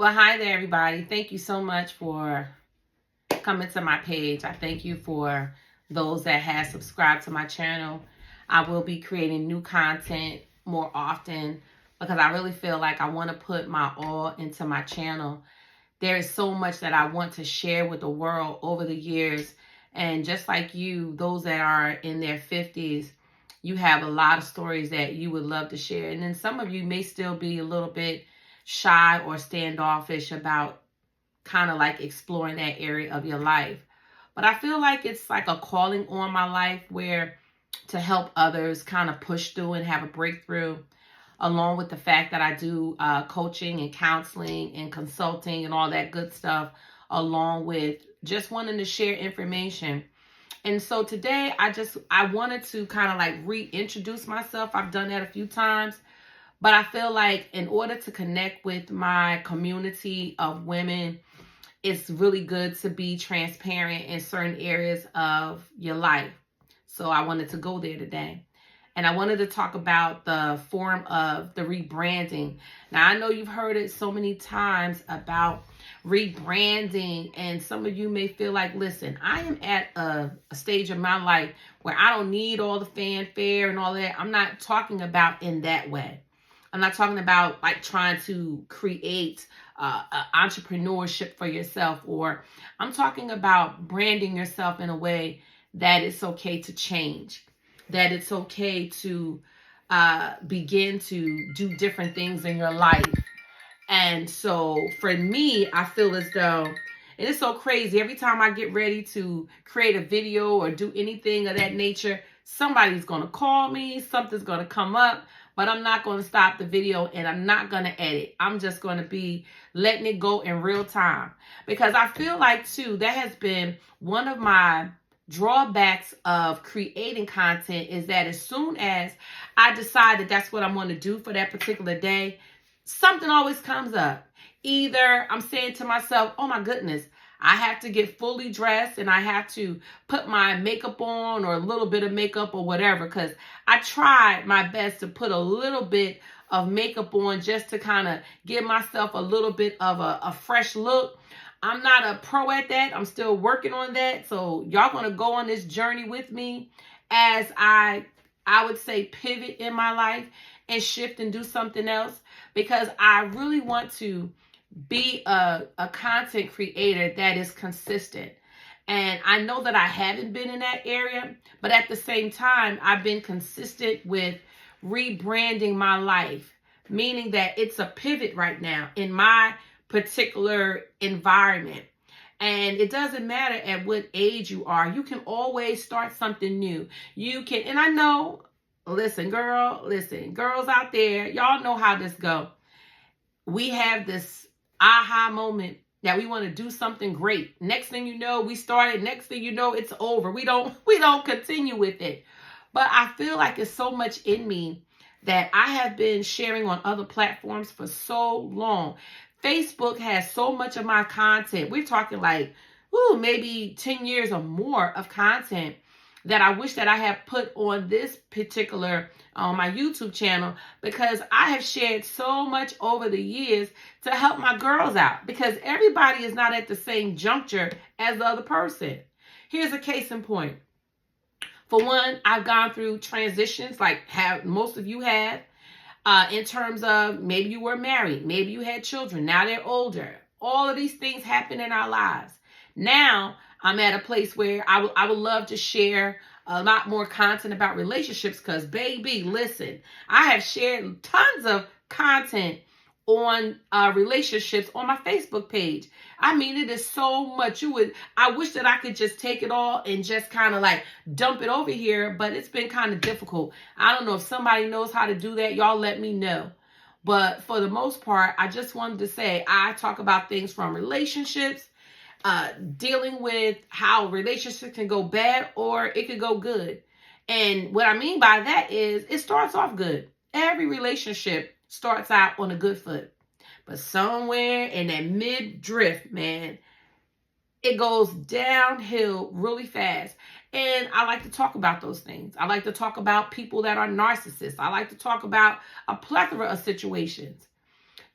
Well, hi there, everybody. Thank you so much for coming to my page. I thank you for those that have subscribed to my channel. I will be creating new content more often because I really feel like I want to put my all into my channel. There is so much that I want to share with the world over the years. And just like you, those that are in their 50s, you have a lot of stories that you would love to share. And then some of you may still be a little bit shy or standoffish about kind of like exploring that area of your life. But I feel like it's like a calling on my life where to help others kind of push through and have a breakthrough, along with the fact that I do coaching and counseling and consulting and all that good stuff, along with just wanting to share information. And so today I wanted to kind of like reintroduce myself. I've done that a few times, but I feel like in order to connect with my community of women, it's really good to be transparent in certain areas of your life. So I wanted to go there today. And I wanted to talk about the form of the rebranding. Now, I know you've heard it so many times about rebranding, and some of you may feel like, listen, I am at a stage of my life where I don't need all the fanfare and all that. I'm not talking about in that way. I'm not talking about like trying to create entrepreneurship for yourself, or I'm talking about branding yourself in a way that it's okay to change, that it's okay to begin to do different things in your life. And so for me, I feel as though, and it's so crazy, every time I get ready to create a video or do anything of that nature, somebody's going to call me, something's going to come up, but I'm not going to stop the video and I'm not going to edit. I'm just going to be letting it go in real time, because I feel like too, that has been one of my drawbacks of creating content, is that as soon as I decide that that's what I'm going to do for that particular day, something always comes up. Either I'm saying to myself, oh my goodness, I have to get fully dressed and I have to put my makeup on, or a little bit of makeup or whatever, because I tried my best to put a little bit of makeup on just to kind of give myself a little bit of a fresh look. I'm not a pro at that. I'm still working on that. So y'all going to go on this journey with me as I would say pivot in my life and shift and do something else, because I really want to be a content creator that is consistent. And I know that I haven't been in that area, but at the same time, I've been consistent with rebranding my life, meaning that it's a pivot right now in my particular environment. And it doesn't matter at what age you are. You can always start something new. You can, and I know, listen, girls out there, y'all know how this go. We have this aha moment that we want to do something great. Next thing you know, we started. Next thing you know, it's over. We don't continue with it. But I feel like it's so much in me that I have been sharing on other platforms for so long. Facebook has so much of my content. We're talking like, maybe 10 years or more of content that I wish that I had put on this particular, my YouTube channel, because I have shared so much over the years to help my girls out, because everybody is not at the same juncture as the other person. Here's a case in point. For one, I've gone through transitions like most of you have, in terms of maybe you were married, maybe you had children, now they're older. All of these things happen in our lives. Now I'm at a place where I would love to share a lot more content about relationships, because baby, listen, I have shared tons of content on relationships on my Facebook page. I mean, it is so much. I wish that I could just take it all and just kind of like dump it over here, but it's been kind of difficult. I don't know if somebody knows how to do that. Y'all let me know. But for the most part, I just wanted to say I talk about things from relationships, dealing with how relationships can go bad or it could go good. And what I mean by that is it starts off good. Every relationship starts out on a good foot. But somewhere in that mid-drift, man, it goes downhill really fast. And I like to talk about those things. I like to talk about people that are narcissists. I like to talk about a plethora of situations.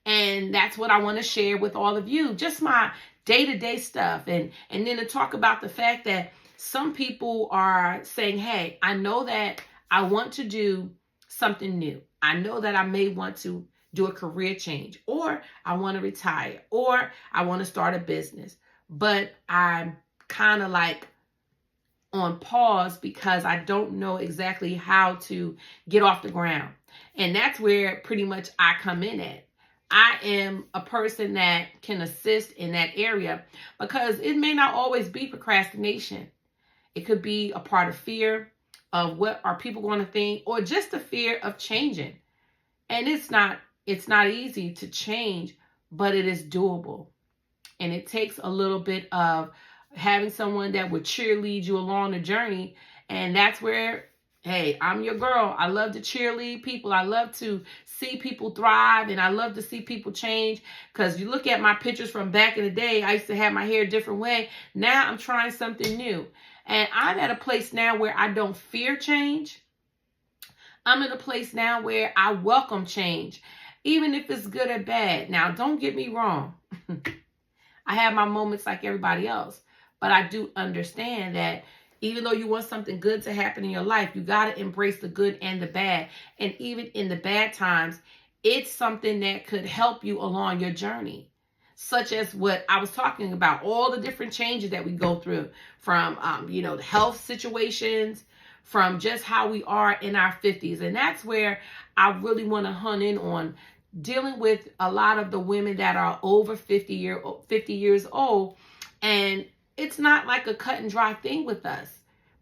And that's what I want to share with all of you. Just my day-to-day stuff. And then to talk about the fact that some people are saying, hey, I know that I want to do something new. I know that I may want to do a career change, or I want to retire, or I want to start a business. But I'm kind of like on pause because I don't know exactly how to get off the ground. And that's where pretty much I come in at. I am a person that can assist in that area because it may not always be procrastination. It could be a part of fear of what are people going to think, or just the fear of changing. And it's not easy to change, but it is doable. And it takes a little bit of having someone that would cheerlead you along the journey. And that's where, hey, I'm your girl. I love to cheerlead people. I love to see people thrive, and I love to see people change. Because you look at my pictures from back in the day, I used to have my hair a different way. Now I'm trying something new. And I'm at a place now where I don't fear change. I'm in a place now where I welcome change, even if it's good or bad. Now, don't get me wrong. I have my moments like everybody else. But I do understand that even though you want something good to happen in your life, you got to embrace the good and the bad. And even in the bad times, it's something that could help you along your journey. Such as what I was talking about, all the different changes that we go through from, the health situations, from just how we are in our 50s. And that's where I really want to hone in on dealing with a lot of the women that are over 50 years old. And it's not like a cut and dry thing with us.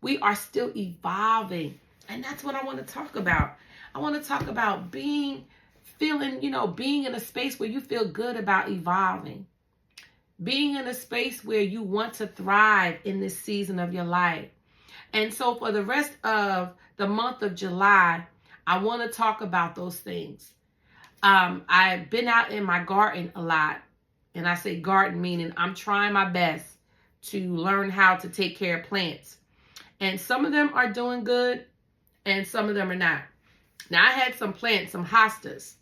We are still evolving. And that's what I want to talk about. I want to talk about being in a space where you feel good about evolving. Being in a space where you want to thrive in this season of your life. And so for the rest of the month of July, I want to talk about those things. I've been out in my garden a lot. And I say garden meaning I'm trying my best to learn how to take care of plants. And some of them are doing good and some of them are not. Now I had some plants, some hostas,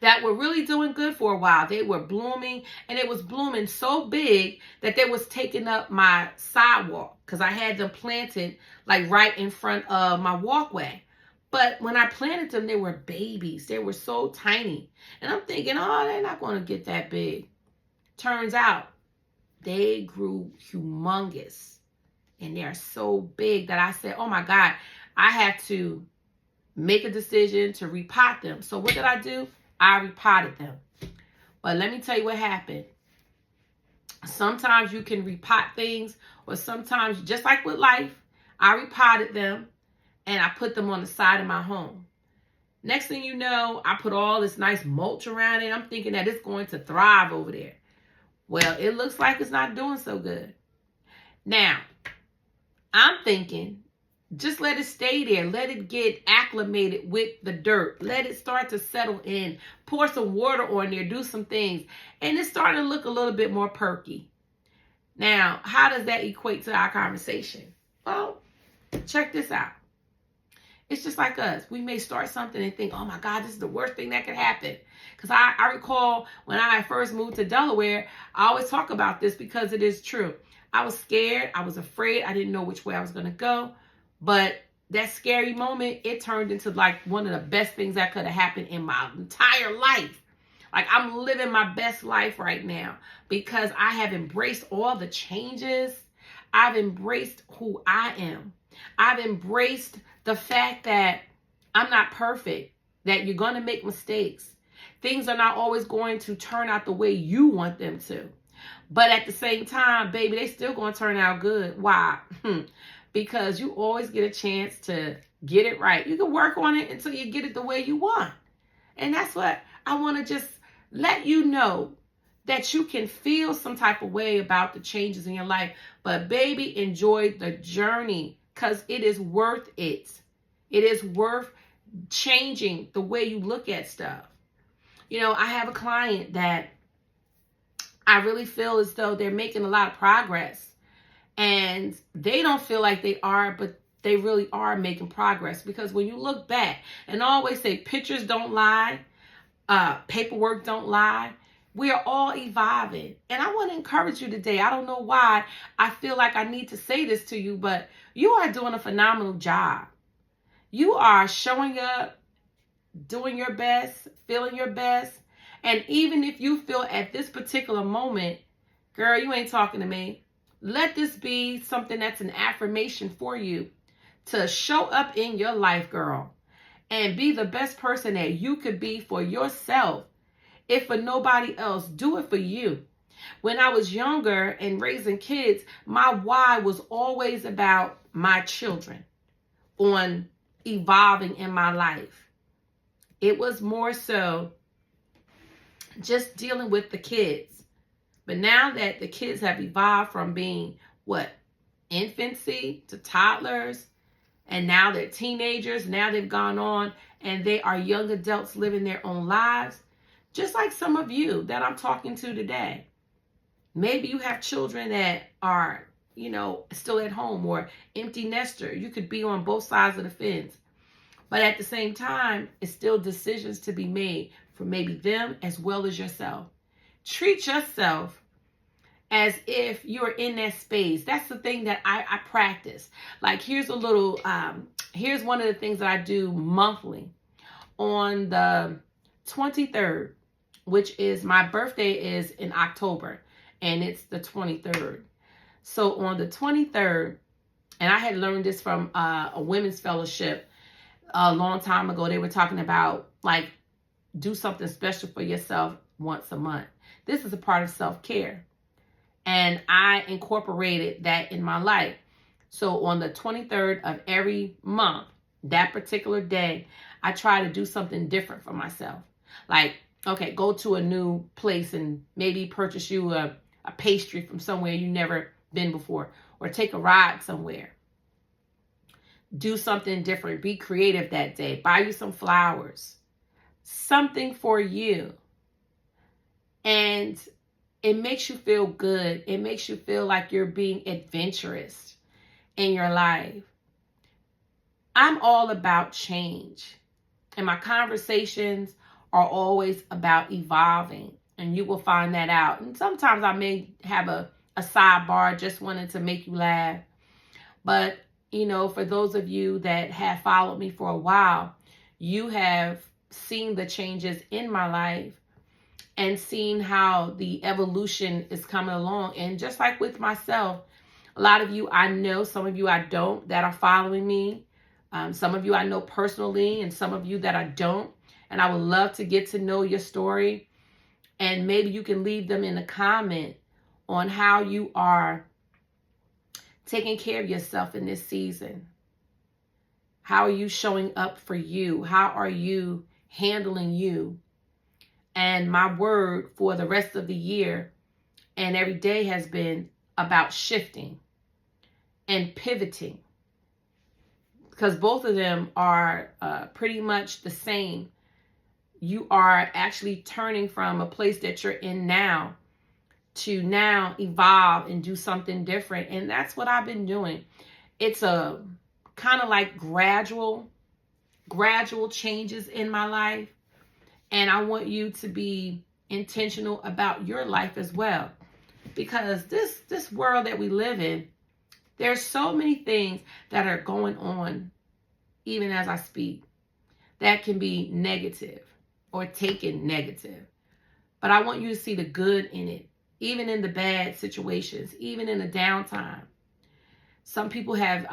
that were really doing good for a while. They were blooming, and it was blooming so big that they was taking up my sidewalk because I had them planted like right in front of my walkway. But when I planted them, they were babies. They were so tiny. And I'm thinking, oh, they're not going to get that big. Turns out they grew humongous. And they're so big that I said, oh my God, I have to make a decision to repot them. So what did I do? I repotted them. But let me tell you what happened. Sometimes you can repot things, or sometimes, just like with life, I repotted them and I put them on the side of my home. Next thing you know, I put all this nice mulch around it. I'm thinking that it's going to thrive over there. Well, it looks like it's not doing so good. Now, I'm thinking, just let it stay there. Let it get acclimated with the dirt. Let it start to settle in. Pour some water on there. Do some things. And it's starting to look a little bit more perky. Now, how does that equate to our conversation? Well, check this out. It's just like us. We may start something and think, oh my God, this is the worst thing that could happen. Because I recall when I first moved to Delaware, I always talk about this because it is true. I was scared. I was afraid. I didn't know which way I was going to go. But that scary moment, it turned into like one of the best things that could have happened in my entire life. Like I'm living my best life right now because I have embraced all the changes. I've embraced who I am. I've embraced the fact that I'm not perfect, that you're going to make mistakes. Things are not always going to turn out the way you want them to. But at the same time, baby, they still going to turn out good. Why? Because you always get a chance to get it right. You can work on it until you get it the way you want. And that's what I want to just let you know, that you can feel some type of way about the changes in your life. But baby, enjoy the journey because it is worth it. It is worth changing the way you look at stuff. You know, I have a client that I really feel as though they're making a lot of progress. And they don't feel like they are, but they really are making progress. Because when you look back, and I always say pictures don't lie, Paperwork don't lie. We are all evolving. And I want to encourage you today. I don't know why I feel like I need to say this to you, but you are doing a phenomenal job. You are showing up, doing your best, feeling your best. And even if you feel at this particular moment, girl, you ain't talking to me, let this be something that's an affirmation for you to show up in your life, girl, and be the best person that you could be for yourself. If for nobody else, do it for you. When I was younger and raising kids, my why was always about my children, on evolving in my life. It was more so just dealing with the kids. But now that the kids have evolved from being infancy to toddlers, and now they're teenagers, now they've gone on and they are young adults living their own lives, just like some of you that I'm talking to today. Maybe you have children that are, still at home, or empty nester. You could be on both sides of the fence. But at the same time, it's still decisions to be made for maybe them as well as yourself. Treat yourself as if you're in that space. That's the thing that I practice. Like, here's one of the things that I do monthly. On the 23rd, which is my birthday, is in October, and it's the 23rd. So on the 23rd, and I had learned this from a women's fellowship a long time ago. They were talking about, like, do something special for yourself once a month. This is a part of self-care. And I incorporated that in my life. So on the 23rd of every month, that particular day, I try to do something different for myself. Like, okay, go to a new place and maybe purchase you a pastry from somewhere you've never been before, or take a ride somewhere. Do something different. Be creative that day. Buy you some flowers. Something for you. And it makes you feel good. It makes you feel like you're being adventurous in your life. I'm all about change. And my conversations are always about evolving. And you will find that out. And sometimes I may have a sidebar just wanting to make you laugh. But, for those of you that have followed me for a while, you have seen the changes in my life and seen how the evolution is coming along. And just like with myself, a lot of you I know, some of you I don't, that are following me. Some of you I know personally, and some of you that I don't. And I would love to get to know your story. And maybe you can leave them in a comment on how you are taking care of yourself in this season. How are you showing up for you? How are you handling you? And my word for the rest of the year and every day has been about shifting and pivoting, because both of them are pretty much the same. You are actually turning from a place that you're in now to now evolve and do something different. And that's what I've been doing. It's a kind of like gradual changes in my life. And I want you to be intentional about your life as well. Because this world that we live in, there's so many things that are going on, even as I speak, that can be negative or taken negative. But I want you to see the good in it, even in the bad situations, even in the downtime. Some people have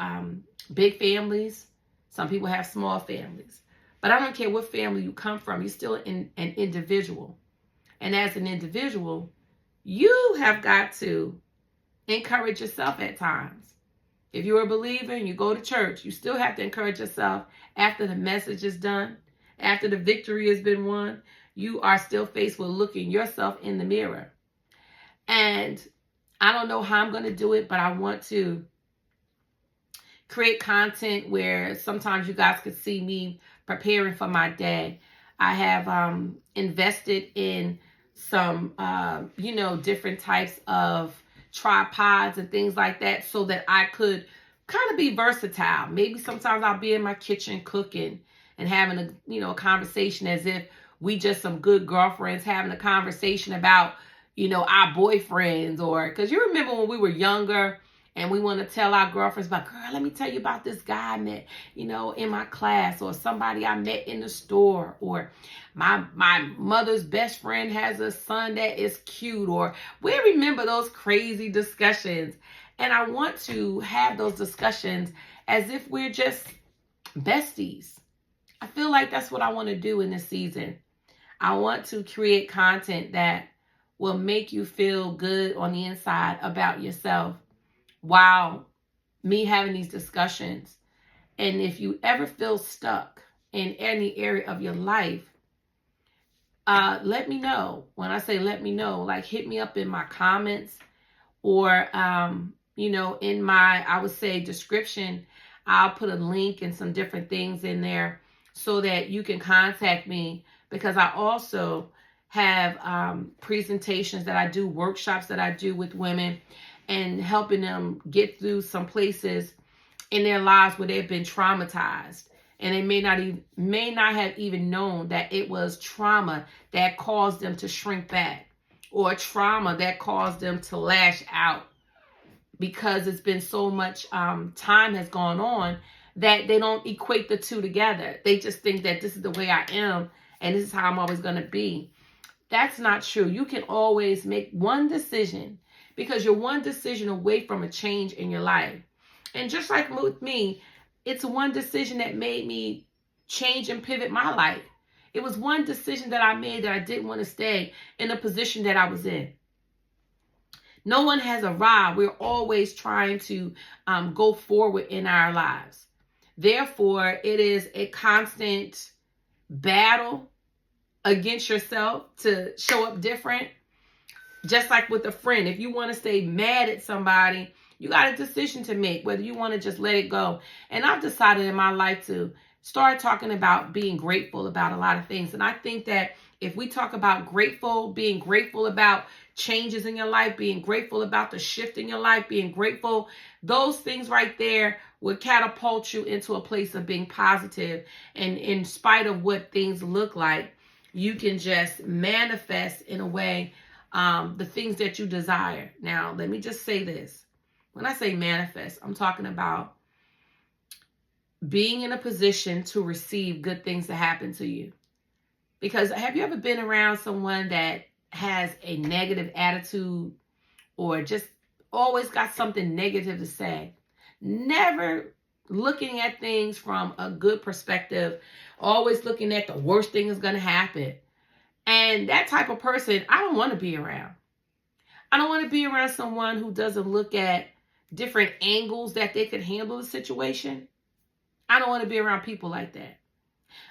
big families. Some people have small families. But I don't care what family you come from. You're still an individual. And as an individual, you have got to encourage yourself at times. If you're a believer and you go to church, you still have to encourage yourself after the message is done, after the victory has been won. You are still faced with looking yourself in the mirror. And I don't know how I'm going to do it, but I want to create content where sometimes you guys could see me preparing for my day. I have invested in some, different types of tripods and things like that so that I could kind of be versatile. Maybe sometimes I'll be in my kitchen cooking and having a conversation as if we just some good girlfriends having a conversation about, our boyfriends, or because you remember when we were younger and we want to tell our girlfriends about, girl, let me tell you about this guy I met, in my class, or somebody I met in the store, or my mother's best friend has a son that is cute, or we remember those crazy discussions. And I want to have those discussions as if we're just besties. I feel like that's what I want to do in this season. I want to create content that will make you feel good on the inside about yourself while me having these discussions. And if you ever feel stuck in any area of your life, let me know. When I say let me know, like hit me up in my comments, or, in my, I would say, description. I'll put a link and some different things in there so that you can contact me, because I also have presentations that I do, workshops that I do with women, and helping them get through some places in their lives where they've been traumatized, and they may not have even known that it was trauma that caused them to shrink back, or trauma that caused them to lash out, because it's been so much time has gone on that they don't equate the two together. They just think that this is the way I am and this is how I'm always going to be. That's not true. You can always make one decision, because you're one decision away from a change in your life. And just like with me, it's one decision that made me change and pivot my life. It was one decision that I made that I didn't want to stay in the position that I was in. No one has arrived. We're always trying to go forward in our lives. Therefore, it is a constant battle against yourself to show up different. Just like with a friend, if you want to stay mad at somebody, you got a decision to make, whether you want to just let it go. And I've decided in my life to start talking about being grateful about a lot of things. And I think that if we talk about being grateful about changes in your life, being grateful about the shift in your life, being grateful, those things right there will catapult you into a place of being positive. And in spite of what things look like, you can just manifest in a way the things that you desire. Now, let me just say this. When I say manifest, I'm talking about being in a position to receive good things to happen to you. Because have you ever been around someone that has a negative attitude, or just always got something negative to say? Never looking at things from a good perspective, always looking at the worst thing is going to happen. And that type of person, I don't want to be around. I don't want to be around someone who doesn't look at different angles that they could handle the situation. I don't want to be around people like that.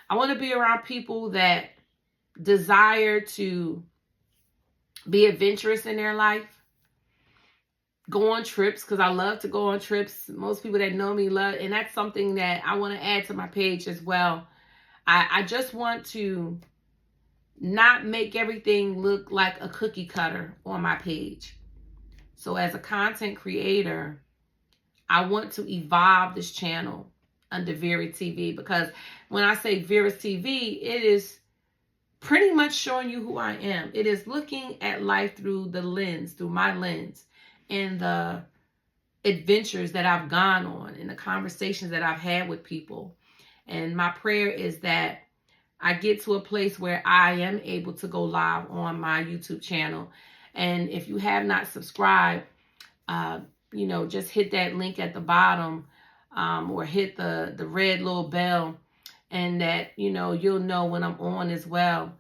I want to be around people that desire to be adventurous in their life, go on trips, because I love to go on trips. Most people that know me love, and that's something that I want to add to my page as well. I just want to not make everything look like a cookie cutter on my page. So as a content creator, I want to evolve this channel under Vera TV, because when I say Vera TV, it is pretty much showing you who I am. It is looking at life through my lens, and the adventures that I've gone on, and the conversations that I've had with people. And my prayer is that I get to a place where I am able to go live on my YouTube channel. And if you have not subscribed, just hit that link at the bottom, or hit the red little bell, and that, you'll know when I'm on as well.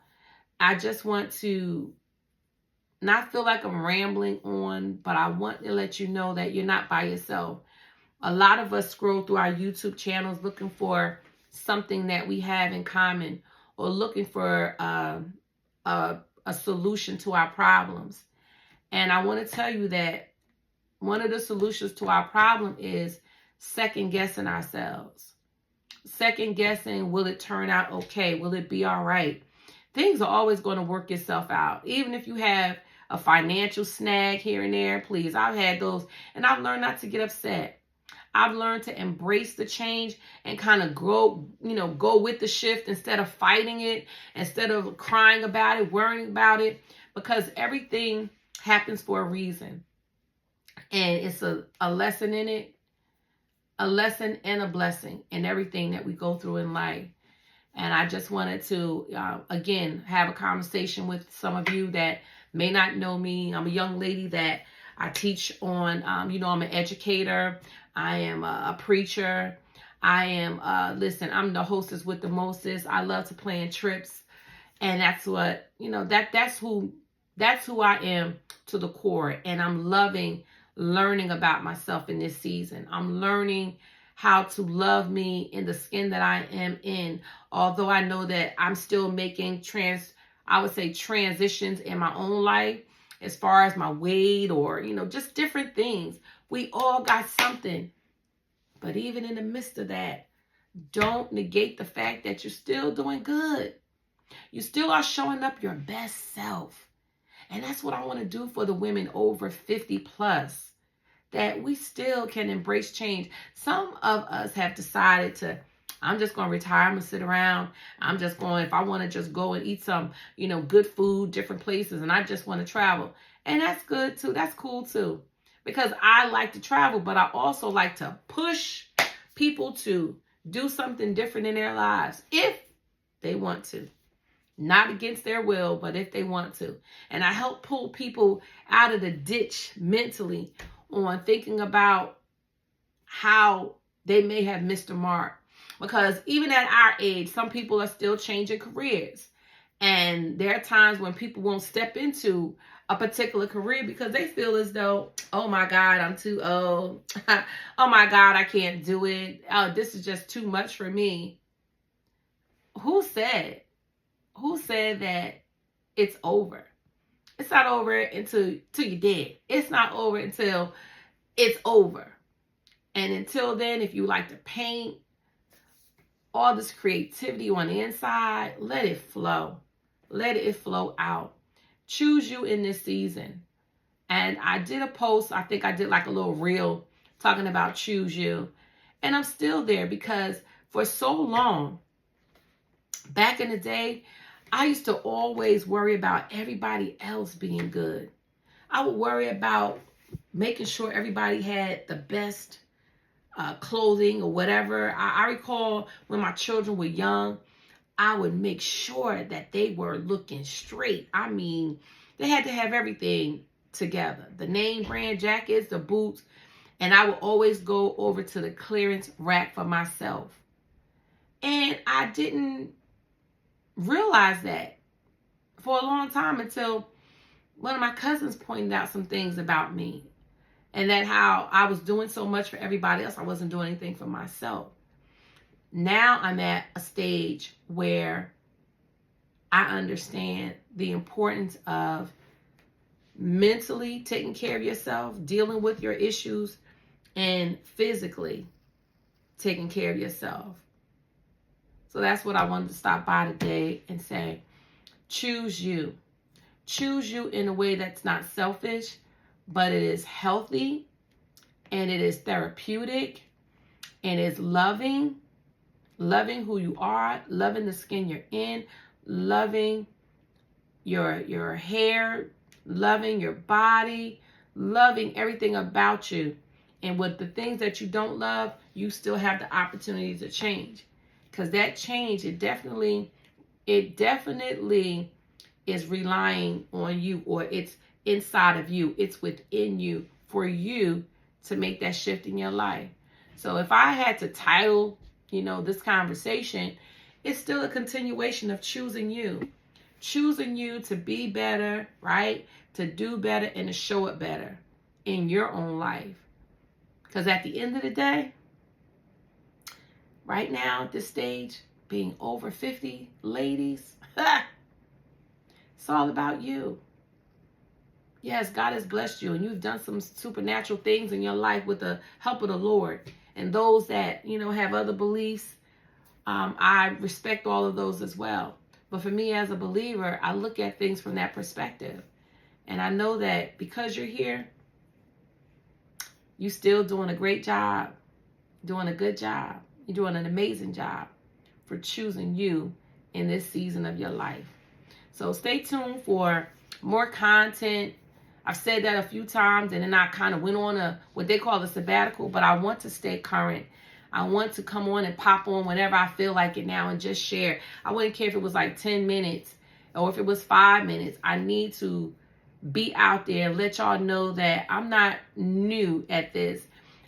I just want to not feel like I'm rambling on, but I want to let you know that you're not by yourself. A lot of us scroll through our YouTube channels looking for something that we have in common, or looking for a solution to our problems. And I want to tell you that one of the solutions to our problem is second guessing ourselves. Second guessing, will it turn out okay? Will it be all right? Things are always going to work itself out. Even if you have a financial snag here and there, please. I've had those, and I've learned not to get upset. I've learned to embrace the change and kind of grow, go with the shift instead of fighting it, instead of crying about it, worrying about it, because everything happens for a reason. And it's a lesson in it, a lesson and a blessing in everything that we go through in life. And I just wanted to, again, have a conversation with some of you that may not know me. I'm a young lady that I teach on, I'm an educator. I am a preacher. I am, I'm the hostess with the mostest. I love to plan trips. And that's what, that's who I am to the core. And I'm loving learning about myself in this season. I'm learning how to love me in the skin that I am in. Although I know that I'm still making transitions in my own life as far as my weight or, just different things. We all got something. But even in the midst of that, don't negate the fact that you're still doing good. You still are showing up your best self. And that's what I want to do for the women over 50 plus, that we still can embrace change. Some of us have decided I'm just going to retire. I'm going to sit around. If I want to just go and eat some, good food, different places, and I just want to travel. And that's good too. That's cool too. Because I like to travel, but I also like to push people to do something different in their lives if they want to. Not against their will, but if they want to. And I help pull people out of the ditch mentally on thinking about how they may have missed a mark. Because even at our age, some people are still changing careers. And there are times when people won't step into a particular career because they feel as though, oh my God, I'm too old. Oh my God, I can't do it. Oh, this is just too much for me. Who said that it's over? It's not over until you're dead. It's not over until it's over. And until then, if you like to paint, all this creativity on the inside, let it flow. Let it flow out. Choose you in this season. And I did a post, I think I did like a little reel talking about choose you. And I'm still there because for so long, back in the day, I used to always worry about everybody else being good. I would worry about making sure everybody had the best clothing or whatever. I recall when my children were young, I would make sure that they were looking straight. I mean, they had to have everything together. The name brand jackets, the boots, and I would always go over to the clearance rack for myself. And I didn't realize that for a long time until one of my cousins pointed out some things about me. And that how I was doing so much for everybody else, I wasn't doing anything for myself. Now I'm at a stage where I understand the importance of mentally taking care of yourself, dealing with your issues, and physically taking care of yourself. So that's what I wanted to stop by today and say, choose you. Choose you in a way that's not selfish, but it is healthy, and it is therapeutic, and it's loving who you are, loving the skin you're in, loving your hair, loving your body, loving everything about you. And with the things that you don't love, you still have the opportunity to change. Because that change, it definitely is relying on you, or it's inside of you. It's within you for you to make that shift in your life. So if I had to title, this conversation, it's still a continuation of choosing you. Choosing you to be better, right? To do better and to show it better in your own life. Because at the end of the day, right now at this stage, being over 50, ladies, it's all about you. Yes, God has blessed you and you've done some supernatural things in your life with the help of the Lord. And those that, have other beliefs, I respect all of those as well. But for me as a believer, I look at things from that perspective. And I know that because you're here, you're still doing a great job. doing a good job. You're doing an amazing job for choosing you in this season of your life. So stay tuned for more content. I've said that a few times, and then I kind of went on what they call a sabbatical, but I want to stay current. I want to come on and pop on whenever I feel like it now and just share. I wouldn't care if it was like 10 minutes or if it was 5 minutes. I need to be out there and let y'all know that I'm not new at this.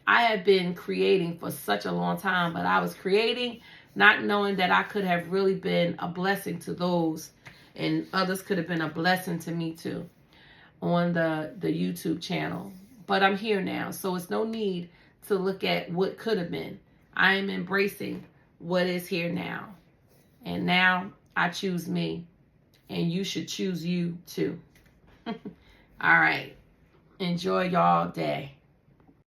I have been creating for such a long time, but I was creating not knowing that I could have really been a blessing to those, and others could have been a blessing to me too on the YouTube channel. But I'm here now, so it's no need to look at what could have been. I am embracing what is here now. And now I choose me, and you should choose you too. All right. Enjoy y'all day.